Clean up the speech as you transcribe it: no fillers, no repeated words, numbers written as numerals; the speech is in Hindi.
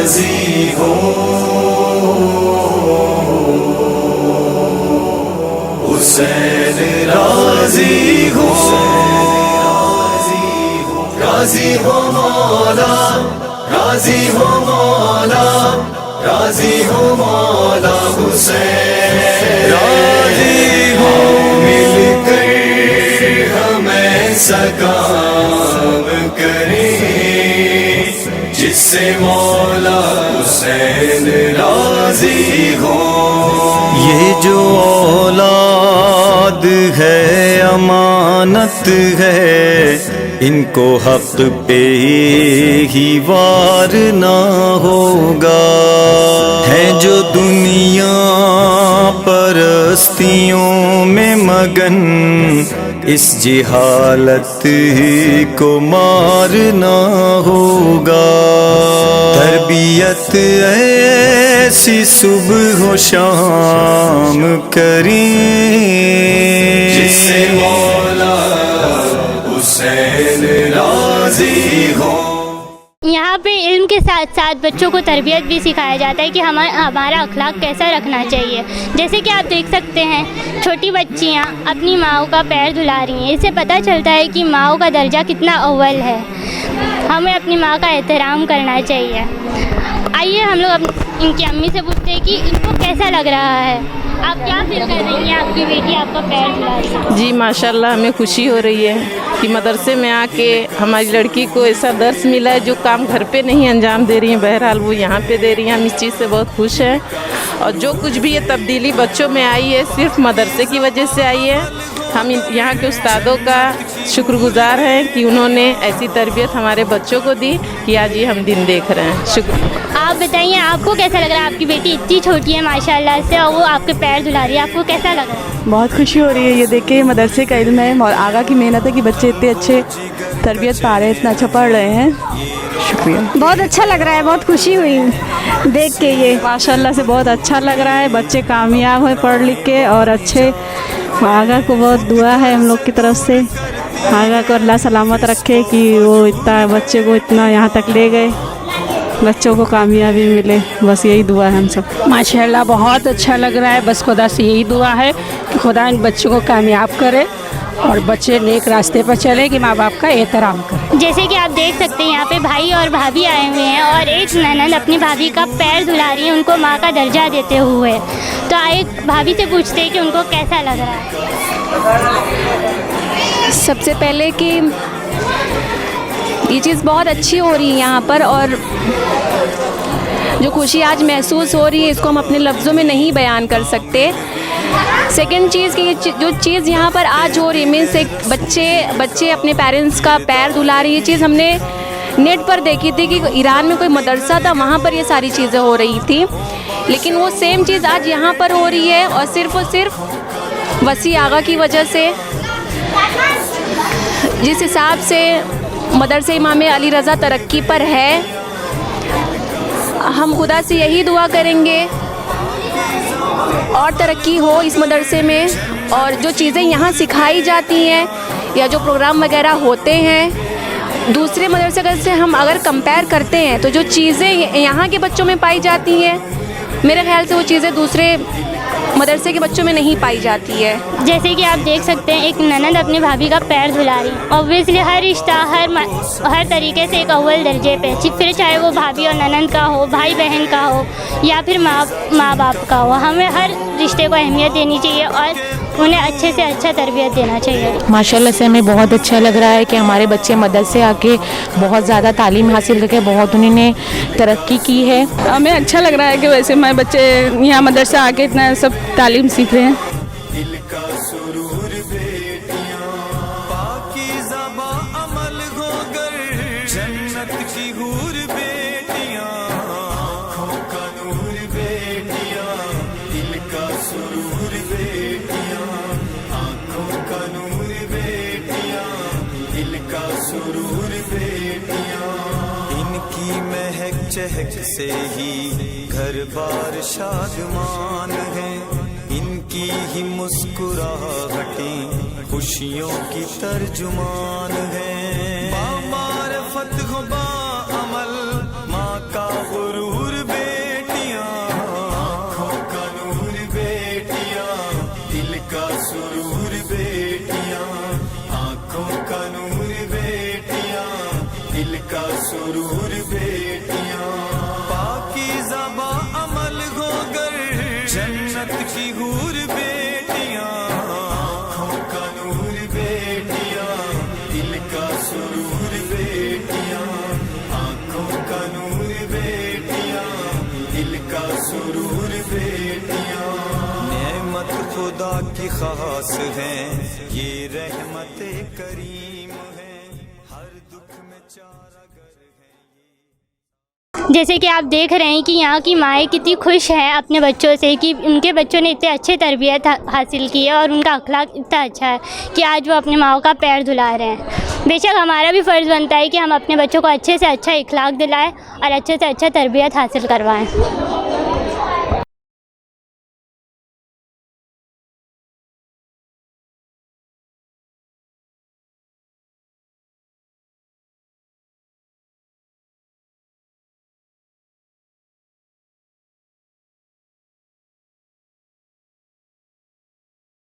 राजी हो, हुसैन राजी हो, राजी हो मौला, राजी हो मौला, राजी हो मौला हुसैन, राजी हो मिलकर हम ऐसा काम करें जिससे मौला हुसैन राजी हो। ये जो औलाद है अमानत है, इनको हक पे ही वार ना होगा। है जो दुनिया परस्तियों में मगन, इस जिहालत को मारना होगा। तरबियत ऐसी सुबह शाम करें जिससे मौला हुसैन राजी हो। यहाँ पे इल्म के साथ साथ बच्चों को तरबियत भी सिखाया जाता है कि हमारा अखलाक कैसा रखना चाहिए। जैसे कि आप देख सकते हैं छोटी बच्चियाँ अपनी माँओं का पैर धुला रही हैं। इससे पता चलता है कि माँओं का दर्जा कितना अव्वल है। हमें अपनी माँ का एहतराम करना चाहिए। आइए हम लोग इनकी अम्मी से पूछते हैं कि इनको कैसा लग रहा है। आप क्या फील कर रही हैं, आपकी बेटी आपका पैर धुला रही है? जी माशाल्लाह, हमें खुशी हो रही है कि मदरसे में आके हमारी लड़की को ऐसा दर्स मिला है जो काम घर पे नहीं अंजाम दे रही हैं, बहरहाल वो यहाँ पे दे रही हैं। हम इस चीज़ से बहुत खुश हैं। और जो कुछ भी ये तब्दीली बच्चों में आई है सिर्फ मदरसे की वजह से आई है। हम यहाँ के उस्तादों का शुक्रगुजार हैं कि उन्होंने ऐसी तरबियत हमारे बच्चों को दी कि आज ये हम दिन देख रहे हैं। शुक्रिया। आप बताइए आपको कैसा लग रहा है? आपकी बेटी इतनी छोटी है माशाल्लाह से और वो आपके पैर धुला रही है, आपको कैसा लग रहा है? बहुत खुशी हो रही है ये देख के। मदरसे का इल्म है और आगा की मेहनत है कि बच्चे इतने अच्छे तरबियत पा रहे हैं, इतना अच्छा पढ़ रहे हैं। शुक्रिया। बहुत अच्छा लग रहा है, बहुत खुशी हुई देख के। ये माशाल्लाह से बहुत अच्छा लग रहा है। बच्चे कामयाब हुए पढ़ लिख के और अच्छे। आगा को बहुत दुआ है हम लोग की तरफ से। आगा को अल्लाह सलामत रखे कि वो इतना बच्चे को इतना यहाँ तक ले गए, बच्चों को कामयाबी मिले, बस यही दुआ है हम सब। माशाल्लाह बहुत अच्छा लग रहा है। बस खुदा से यही दुआ है कि खुदा इन बच्चों को कामयाब करे और बच्चे नेक रास्ते पर चले, कि माँ बाप का एहतराम करें। जैसे कि आप देख सकते हैं यहाँ पे भाई और भाभी आए हुए हैं और एक ननद अपनी भाभी का पैर धुला रही है उनको माँ का दर्जा देते हुए। तो आए भाभी से पूछते हैं कि उनको कैसा लग रहा है। सबसे पहले कि ये चीज़ बहुत अच्छी हो रही है यहाँ पर, और जो खुशी आज महसूस हो रही है इसको हम अपने लफ्ज़ों में नहीं बयान कर सकते। सेकंड चीज़ कि ये जो चीज़ यहाँ पर आज हो रही है, मीन्स एक बच्चे अपने पेरेंट्स का पैर धुला रही है, ये चीज़ हमने नेट पर देखी थी कि ईरान में कोई मदरसा था, वहाँ पर ये सारी चीज़ें हो रही थी। लेकिन वो सेम चीज़ आज यहाँ पर हो रही है और सिर्फ वसी आगा की वजह से। जिस हिसाब से मदरसे इमाम अली रज़ा तरक्की पर है, हम खुदा से यही दुआ करेंगे और तरक्की हो इस मदरसे में। और जो चीज़ें यहाँ सिखाई जाती हैं या जो प्रोग्राम वगैरह होते हैं दूसरे मदरसे से हम अगर कंपेयर करते हैं तो जो चीज़ें यहाँ के बच्चों में पाई जाती हैं, मेरे ख्याल से वो चीज़ें दूसरे मदरसे के बच्चों में नहीं पाई जाती है। जैसे कि आप देख सकते हैं एक ननद अपनी भाभी का पैर धुला रही है। ऑब्वियसली हर रिश्ता हर तरीके से एक अव्वल दर्जे पे, फिर चाहे वो भाभी और ननद का हो, भाई बहन का हो या फिर माँ बाप का हो, हमें हर रिश्ते को अहमियत देनी चाहिए और उन्हें अच्छे से अच्छा तरबियत देना चाहिए। माशाल्लाह से हमें बहुत अच्छा लग रहा है कि हमारे बच्चे मदरसे आके बहुत ज़्यादा तालीम हासिल करके बहुत उन्होंने तरक्की की है। हमें अच्छा लग रहा है कि वैसे हमारे बच्चे यहाँ मदरसा आके इतना सब तालीम सीख रहे हैं। इनकी महक चहक से ही घर बार शादमान है, इनकी ही मुस्कुराहटें खुशियों की तर्जुमान है। बामारफत गो बाअमल माँ का गुरूर बेटियां, दिल का सुरूर बेटियां, नेमत खुदा की खास है, ये रहमत करीम है, हर दुख में चारागर है। जैसे कि आप देख रहे हैं कि यहाँ की माएँ कितनी खुश हैं अपने बच्चों से कि उनके बच्चों ने इतने अच्छे तरबियत हासिल की है और उनका अखलाक इतना अच्छा है कि आज वो अपने माओ का पैर धुला रहे हैं। बेशक हमारा भी फ़र्ज़ बनता है कि हम अपने बच्चों को अच्छे से अच्छा अखलाक दिलाएं और अच्छे से अच्छा तरबियत हासिल करवाएं।